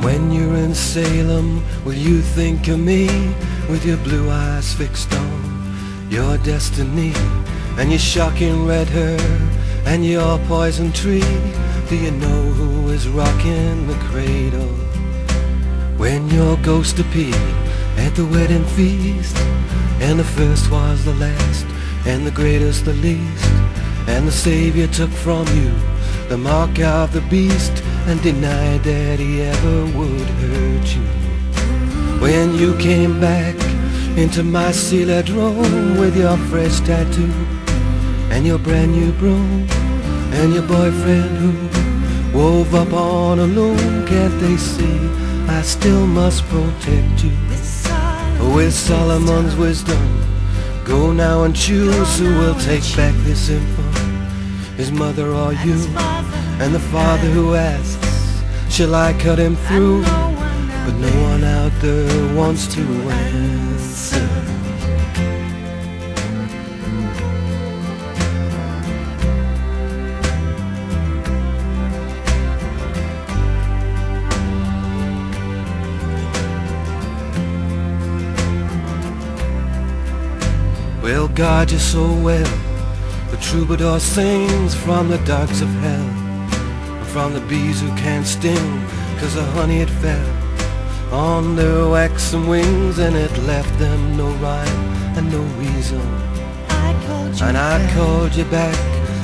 When you're in Salem, will you think of me with your blue eyes fixed on your destiny and your shocking red hair and your poison tree? Do you know who is rocking the cradle when your ghost appeared at the wedding feast? And the first was the last, and the greatest the least, and the Savior took from you the mark of the beast and denied that he ever would hurt you. When you came back into my sealed room with your fresh tattoo and your brand new broom and your boyfriend who wove up on a loom, can't they see I still must protect you? With Solomon's wisdom, go now and choose who will take back this info, his mother or you. And the father who asks, shall I cut him through? But no one out there wants to answer. Well, guard you so well, the troubadour sings from the darks of hell, from the bees who can't sting, 'cause the honey it fell on their waxen wings, and it left them no rhyme and no reason. And I called you back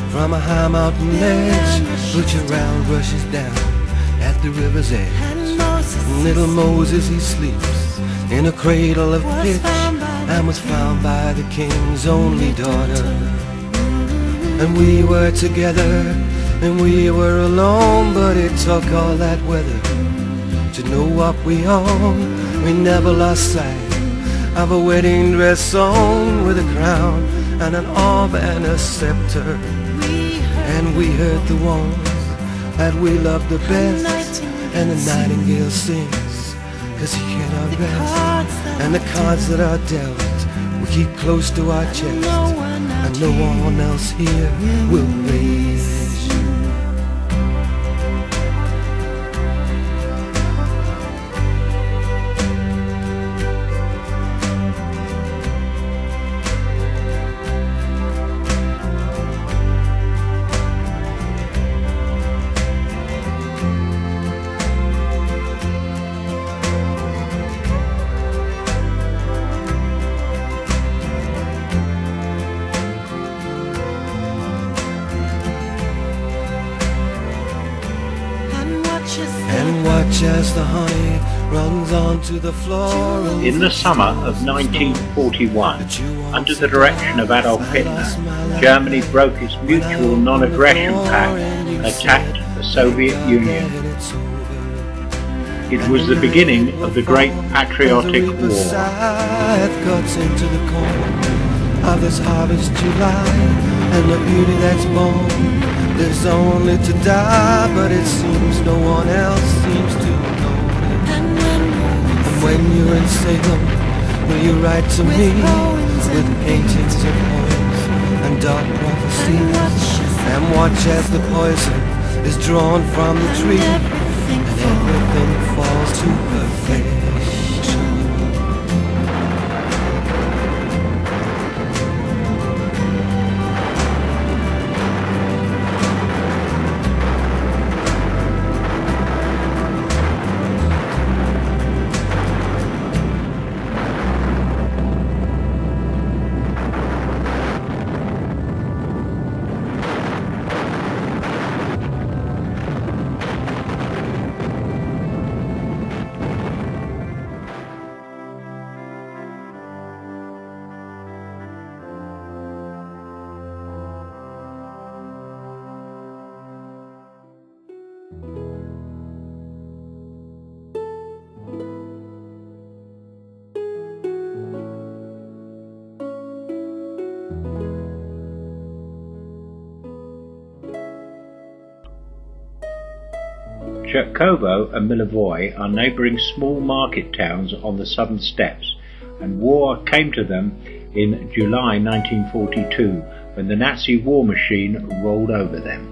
from a high mountain ledge, but your round rushes down at the river's edge. And little Moses, he sleeps in a cradle of pitch, and was found by the king's only daughter. And we were together and we were alone, but it took all that weather to know what we own. We never lost sight of a wedding dress on with a crown and an orb and a scepter. And we heard the ones that we loved the best, and the nightingale sings 'cause he cannot rest. And the cards that are dealt we keep close to our chest, and no one else here will raise you. And watch as the honey runs onto the floor. In the summer of 1941, under the direction of Adolf Hitler, Germany broke its mutual non-aggression pact and attacked the Soviet Union. It was the beginning of the Great Patriotic War. Cuts into the corn of this harvest July, and the beauty that's born lives only to die, but it seems no one else seems to know it. And when you're in Salem, will you write to me with paintings of poems and dark prophecies, and watch as the poison is drawn from the tree and everything falls to perfection. Chertkovo and Millavoya are neighbouring small market towns on the southern steppes, and war came to them in July 1942 when the Nazi war machine rolled over them.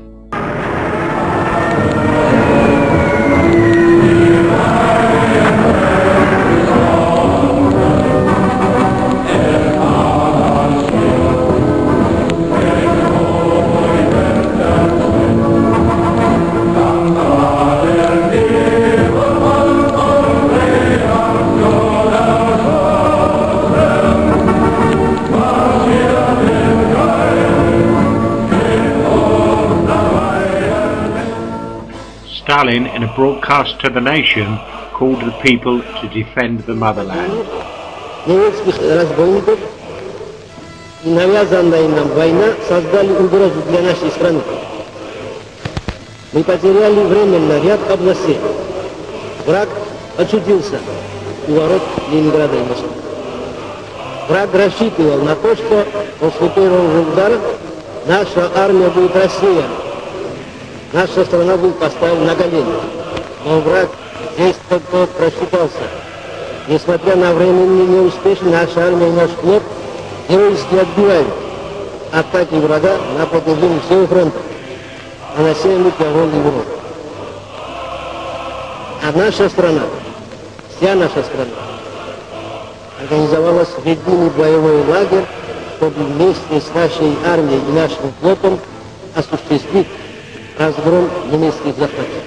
Stalin, in a broadcast to the nation, called the people to defend the motherland. Немецких разбойников и навязанная нам война создали угрозу для нашей страны. Мы потеряли временно ряд областей. Враг очутился у ворот Ленинграда и Москвы. Враг рассчитывал на то, что после первого удара наша армия будет рассеяна. Наша страна будет поставлена на колени. Но враг здесь только просчитался. Несмотря на временный неуспех, наша армия и наш флот героически отбивают атаки врага на протяжении всего фронта, а на севере Пиавон Европы. А наша страна, вся наша страна, организовалась в единый боевой лагерь, чтобы вместе с нашей армией и нашим флотом осуществить разгром немецких захватчиков.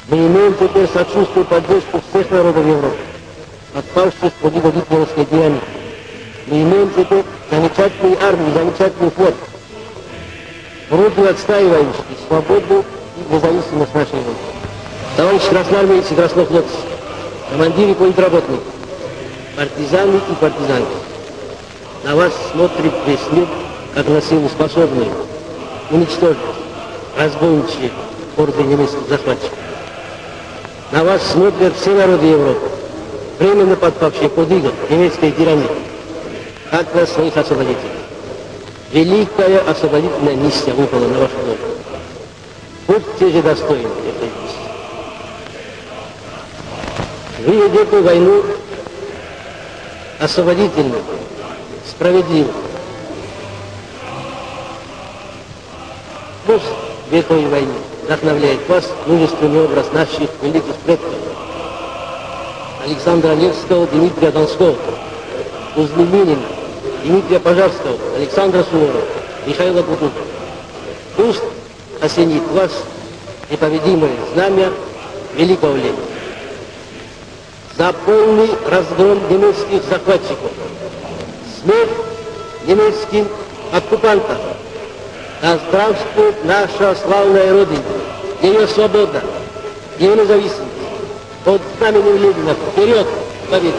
Мы имеем теперь сочувствие и поддержку всех народов Европы, отпавших под его гитлеровской тирании. Мы имеем теперь замечательную армию, замечательный флот, трудно отстаивающий свободу и независимость нашей Родины. Товарищи красноармейцы и краснофлотцы, командиры политработники, партизаны и партизанки, на вас смотрит весь мир, как на силу способную уничтожить разбойничьи орды немецких захватчиков. На вас смотрят все народы Европы, временно подпавшие под иго немецкой тирании, как на своих освободителей. Великая освободительная миссия выпала на вашу голову. Будьте же достойны этой миссии. Вы ведете войну освободительную, справедливую. Пусть в этой войне вдохновляет вас мужественный образ наших великих предков Александра Невского, Дмитрия Донского, Кузьмы Минина, Дмитрия Пожарского, Александра Суворова, Михаила Гудука. Пусть осенит вас непобедимое знамя великого Ленина. За полный разгром немецких захватчиков, смерть немецким оккупантам. Да здравствует наша славная Родина, ее свобода, ее независимость. Под знаменем Ленина вперед к победе!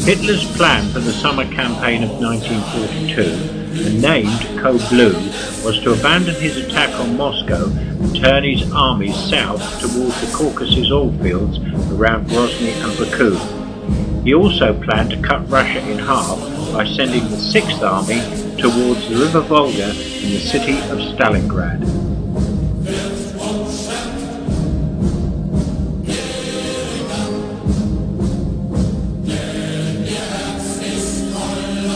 Hitler's plan for the summer campaign of 1942, named Code Blue, was to abandon his attack on Moscow and turn his armies south towards the Caucasus oil fields around Grozny and Baku. He also planned to cut Russia in half by sending the 6th Army towards the River Volga in the city of Stalingrad.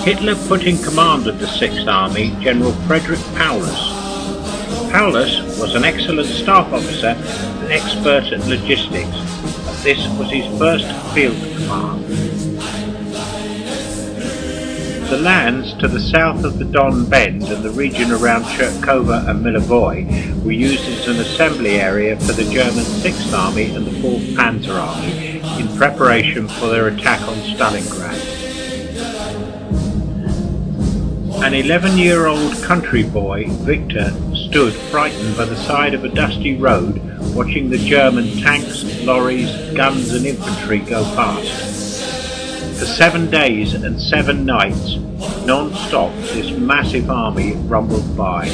Hitler put in command of the 6th Army General Frederick Paulus. Paulus was an excellent staff officer and expert at logistics, but this was his first field command. The lands to the south of the Don Bend and the region around Chertkovo and Millavoya were used as an assembly area for the German 6th Army and the 4th Panzer Army in preparation for their attack on Stalingrad. An 11-year-old country boy, Victor, stood frightened by the side of a dusty road, watching the German tanks, lorries, guns and infantry go past. For 7 days and 7 nights, non-stop, this massive army rumbled by.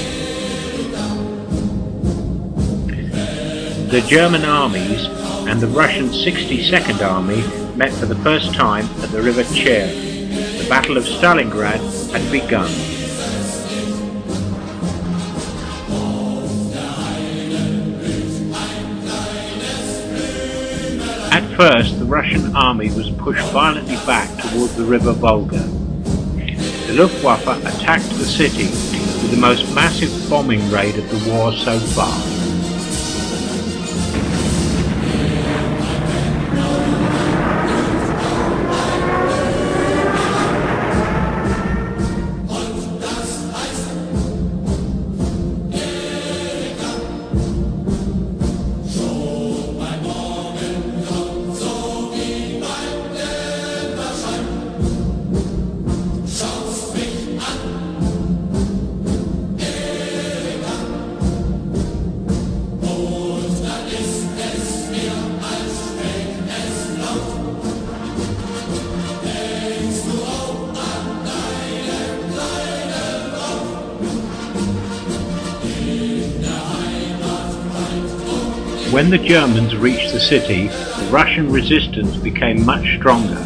The German armies and the Russian 62nd Army met for the first time at the River Cher. The Battle of Stalingrad had begun. At first, the Russian army was pushed violently back towards the River Volga. The Luftwaffe attacked the city with the most massive bombing raid of the war so far. When the Germans reached the city, the Russian resistance became much stronger.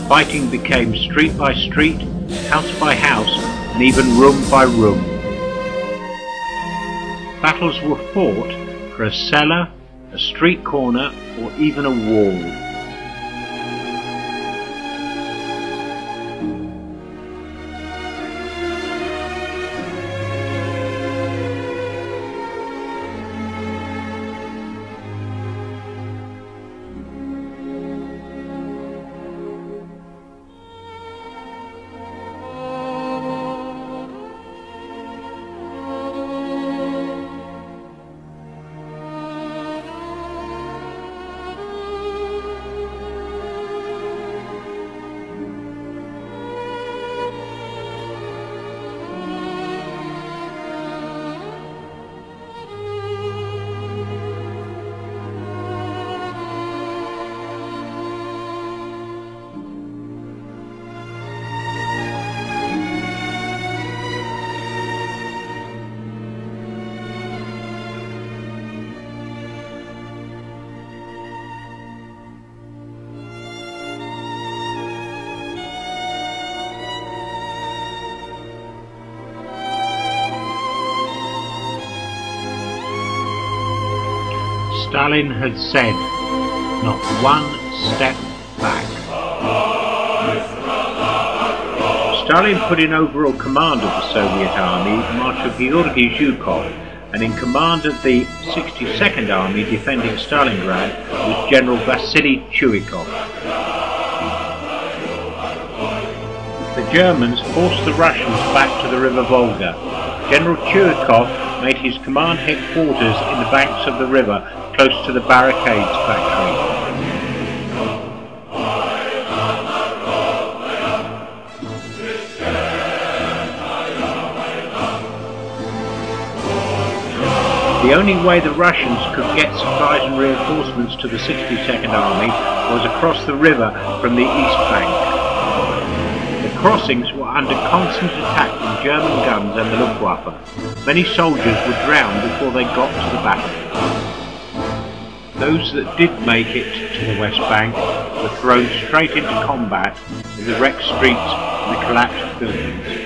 Fighting became street by street, house by house, and even room by room. Battles were fought for a cellar, a street corner, or even a wall. Stalin had said, "Not one step back." Stalin put in overall command of the Soviet army Marshal Georgy Zhukov, and in command of the 62nd Army defending Stalingrad was General Vasily Chuikov. The Germans forced the Russians back to the River Volga. General Chertkovo made his command headquarters in the banks of the river, close to the barricades factory. The only way the Russians could get supplies and reinforcements to the 62nd Army was across the river from the east bank. The crossings were under constant attack from German guns and the Luftwaffe. Many soldiers were drowned before they got to the battle. Those that did make it to the West Bank were thrown straight into combat in the wrecked streets and the collapsed buildings.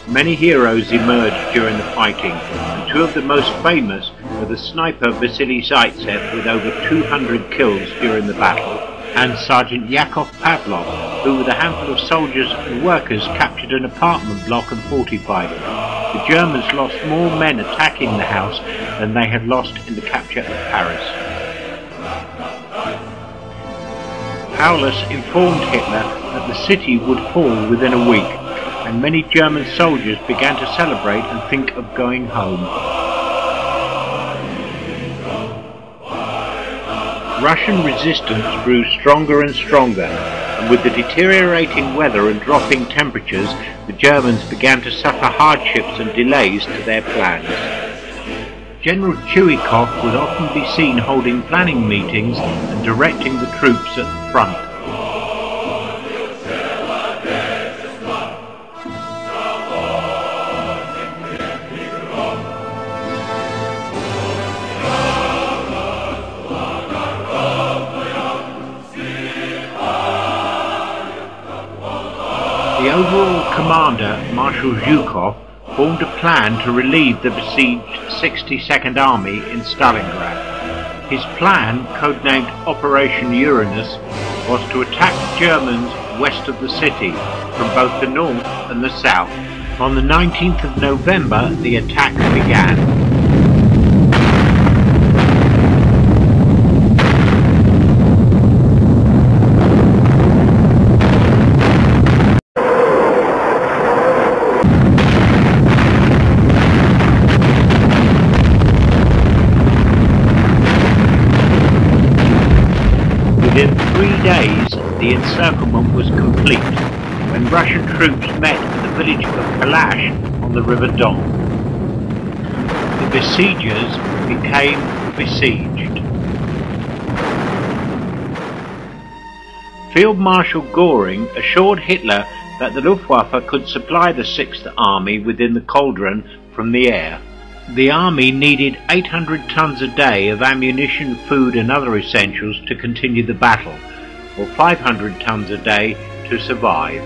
Many heroes emerged during the fighting, and two of the most famous were the sniper Vasily Zaitsev with over 200 kills during the battle, and Sergeant Yakov Pavlov, who with a handful of soldiers and workers captured an apartment block and fortified it. The Germans lost more men attacking the house than they had lost in the capture of Paris. Paulus informed Hitler that the city would fall within a week, and many German soldiers began to celebrate and think of going home. Russian resistance grew stronger and stronger, and with the deteriorating weather and dropping temperatures, the Germans began to suffer hardships and delays to their plans. General Chuikov would often be seen holding planning meetings and directing the troops at the front. The overall commander, Marshal Zhukov, formed a plan to relieve the besieged 62nd Army in Stalingrad. His plan, codenamed Operation Uranus, was to attack the Germans west of the city, from both the north and the south. On the 19th of November, the attack began. Within 3 days, the encirclement was complete when Russian troops met at the village of Kalash on the River Don. The besiegers became besieged. Field Marshal Göring assured Hitler that the Luftwaffe could supply the Sixth Army within the cauldron from the air. The army needed 800 tons a day of ammunition, food and other essentials to continue the battle, or 500 tons a day to survive.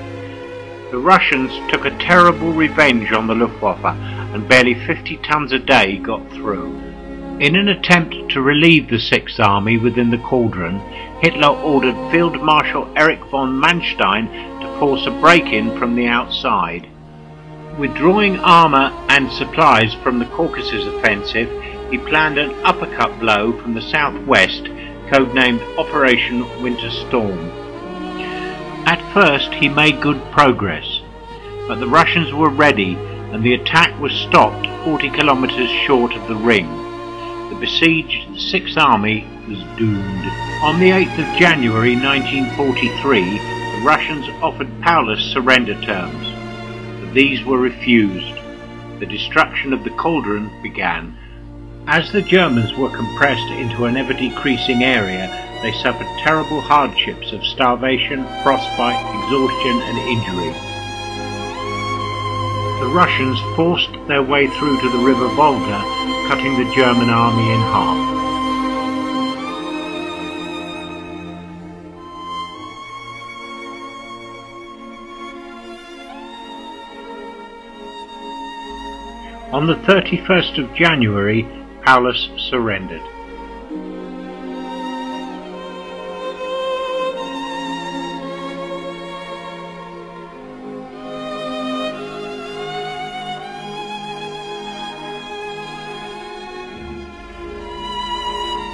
The Russians took a terrible revenge on the Luftwaffe, and barely 50 tons a day got through. In an attempt to relieve the Sixth Army within the cauldron, Hitler ordered Field Marshal Erich von Manstein to force a break-in from the outside. Withdrawing armour and supplies from the Caucasus offensive, he planned an uppercut blow from the southwest, codenamed Operation Winter Storm. At first he made good progress, but the Russians were ready and the attack was stopped 40 kilometres short of the ring. The besieged Sixth Army was doomed. On the 8th of January 1943, the Russians offered Paulus surrender terms, but these were refused. The destruction of the cauldron began. As the Germans were compressed into an ever-decreasing area, they suffered terrible hardships of starvation, frostbite, exhaustion and injury. The Russians forced their way through to the River Volga, cutting the German army in half. On the 31st of January, Paulus surrendered.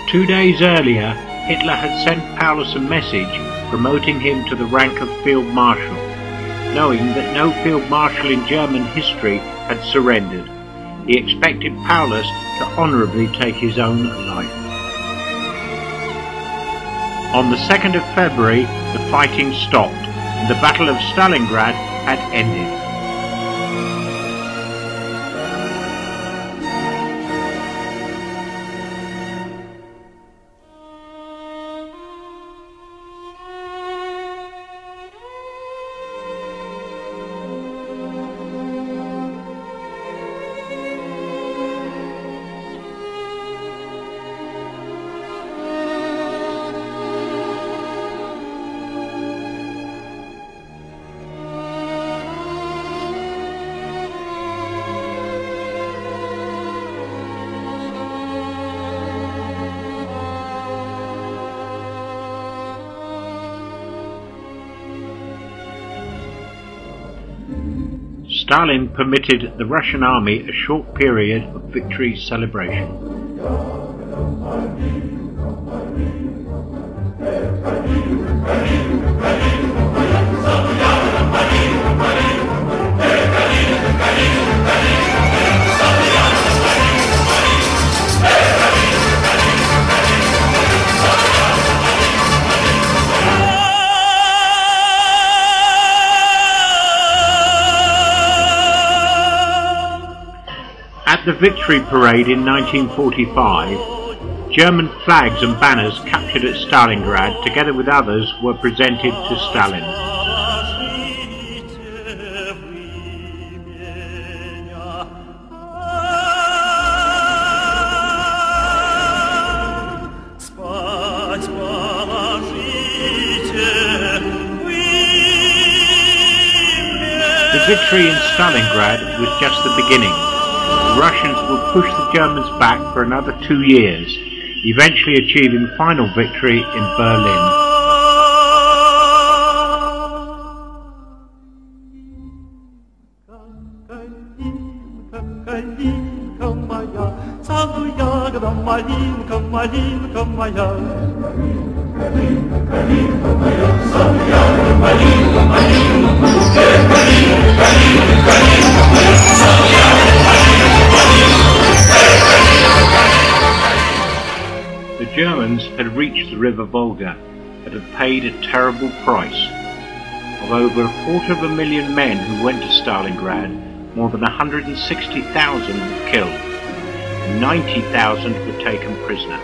Two days earlier, Hitler had sent Paulus a message promoting him to the rank of Field Marshal, knowing that no Field Marshal in German history had surrendered. He expected Paulus to honourably take his own life. On the 2nd of February, the fighting stopped, and the Battle of Stalingrad had ended. Stalin permitted the Russian army a short period of victory celebration. At the Victory Parade in 1945, German flags and banners captured at Stalingrad, together with others, were presented to Stalin. The victory in Stalingrad was just the beginning. The Russians would push the Germans back for another 2 years, eventually achieving final victory in Berlin. The Germans had reached the River Volga. but had paid a terrible price. Of over 250,000 men who went to Stalingrad, more than 160,000 were killed, and 90,000 were taken prisoner.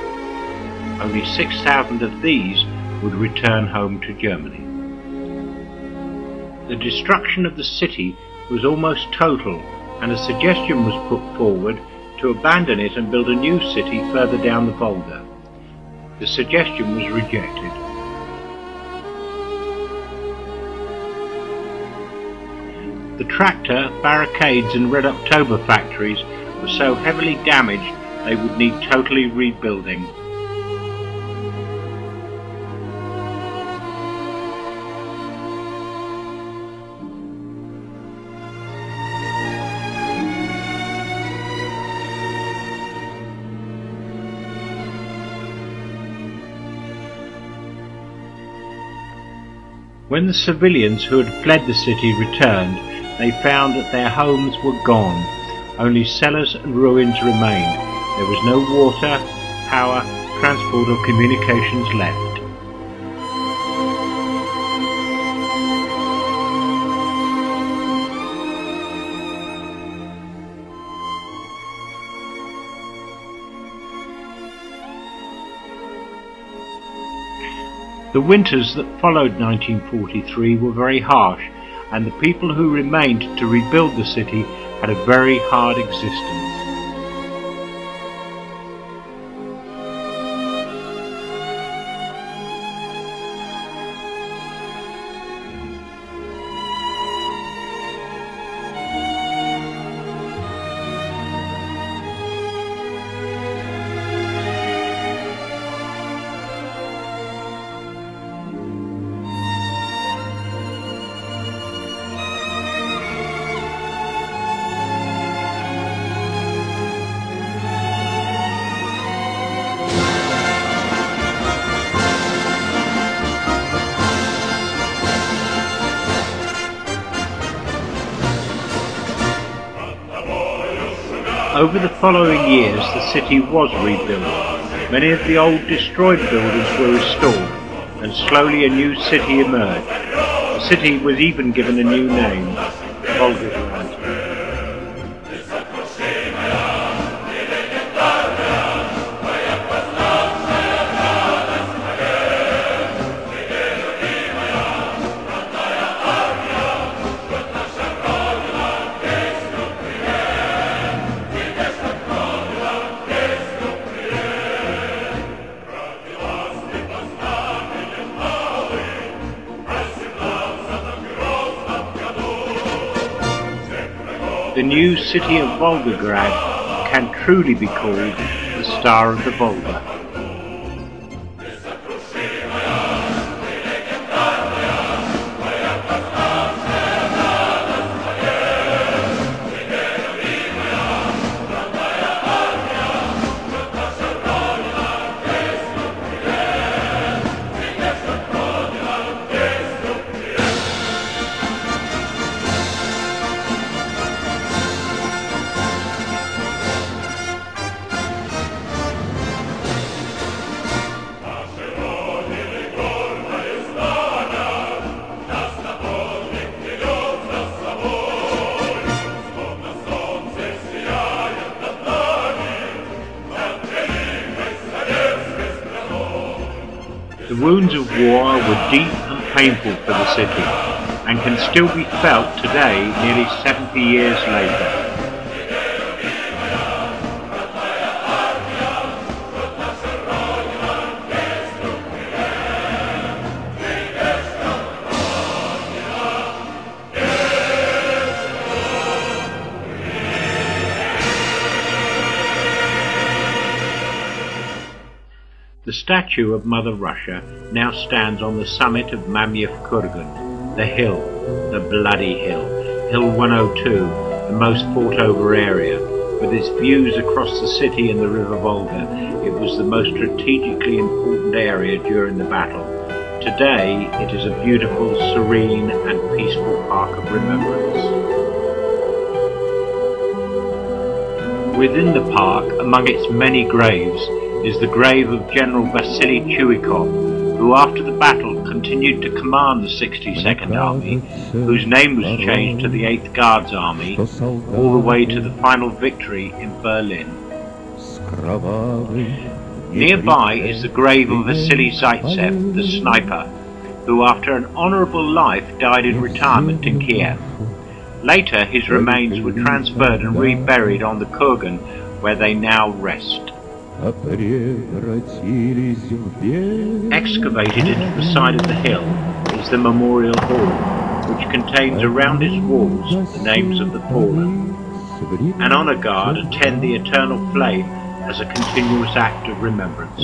Only 6,000 of these would return home to Germany. The destruction of the city was almost total, and a suggestion was put forward to abandon it and build a new city further down the Volga. The suggestion was rejected. The tractor, barricades and Red October factories were so heavily damaged they would need totally rebuilding. When the civilians who had fled the city returned, they found that their homes were gone. Only cellars and ruins remained. There was no water, power, transport or communications left. The winters that followed 1943 were very harsh, and the people who remained to rebuild the city had a very hard existence. Over the following years the city was rebuilt. Many of the old destroyed buildings were restored, and slowly a new city emerged. The city was even given a new name, Volgograd. The new city of Volgograd can truly be called the Star of the Volga. The wounds of war were deep and painful for the city, and can still be felt today, nearly 70 years later. The statue of Mother Russia now stands on the summit of Mamiev Kurgan, the hill, the bloody hill, Hill 102, the most fought-over area. With its views across the city and the River Volga, it was the most strategically important area during the battle. Today, it is a beautiful, serene and peaceful park of remembrance. Within the park, among its many graves, is the grave of General Vasily Chuikov, who after the battle continued to command the 62nd Army, whose name was changed to the 8th Guards Army, all the way to the final victory in Berlin. Nearby is the grave of Vasily Zaitsev, the sniper, who after an honourable life died in retirement in Kiev. Later his remains were transferred and reburied on the kurgan, where they now rest. Excavated into the side of the hill is the Memorial Hall, which contains around its walls the names of the fallen. An honour guard attend the eternal flame as a continuous act of remembrance.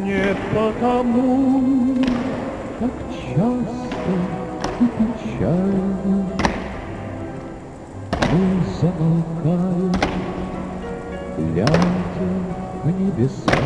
Не потому, как часто и печально мы замолкаем, глядя в небеса.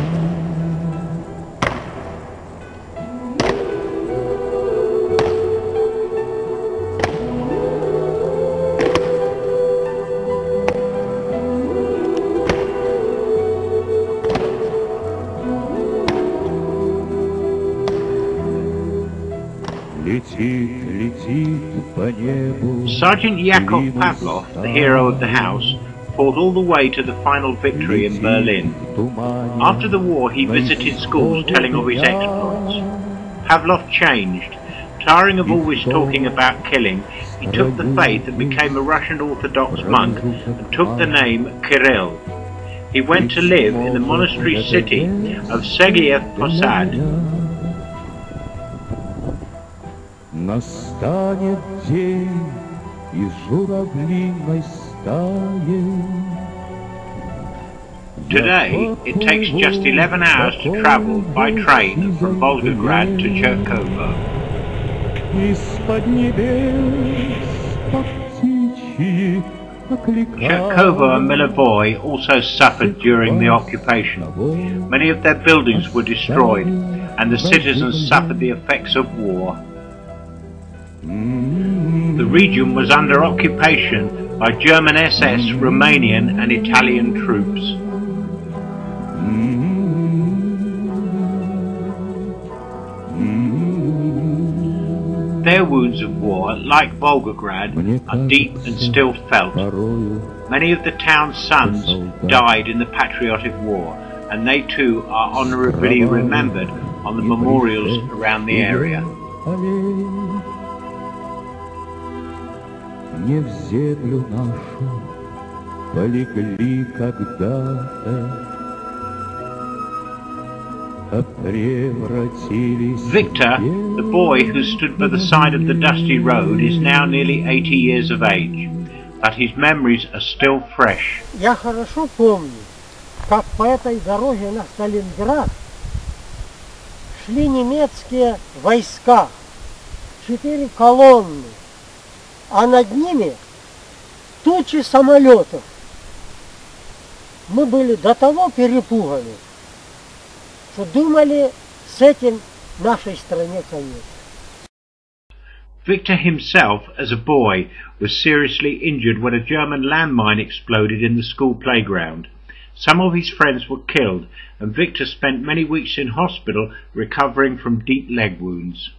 Sergeant Yakov Pavlov, the hero of the house, fought all the way to the final victory in Berlin. After the war he visited schools telling of his exploits. Pavlov changed. Tiring of always talking about killing, he took the faith and became a Russian Orthodox monk and took the name Kirill. He went to live in the monastery city of Segiev Posad. Настанет день из журавлиной стаи. Today, it takes just 11 hours to travel by train from Volgograd to Chertkovo. Из-под небес, как птичьи, Chertkovo and Millavoya also suffered during the occupation. Many of their buildings were destroyed, and the citizens suffered the effects of war. The region was under occupation by German SS, Romanian and Italian troops. Their wounds of war, like Volgograd, are deep and still felt. Many of the town's sons died in the Patriotic War, and they too are honourably remembered on the memorials around the area. Не в землю нашу полегли когда-то, а превратились. Victor, the boy who stood by the side of the dusty road, is now nearly 80 years of age, but his memories are still fresh. Я хорошо помню, как по этой дороге на Сталинград шли немецкие войска, 4 колонны. А над ними тучи самолетов. Мы были до того перепуганы, что думали, с этим нашей стране конец. Victor himself, as a boy, was seriously injured when a German landmine exploded in the school playground. Some of his friends were killed, and Victor spent many weeks in hospital recovering from deep leg wounds.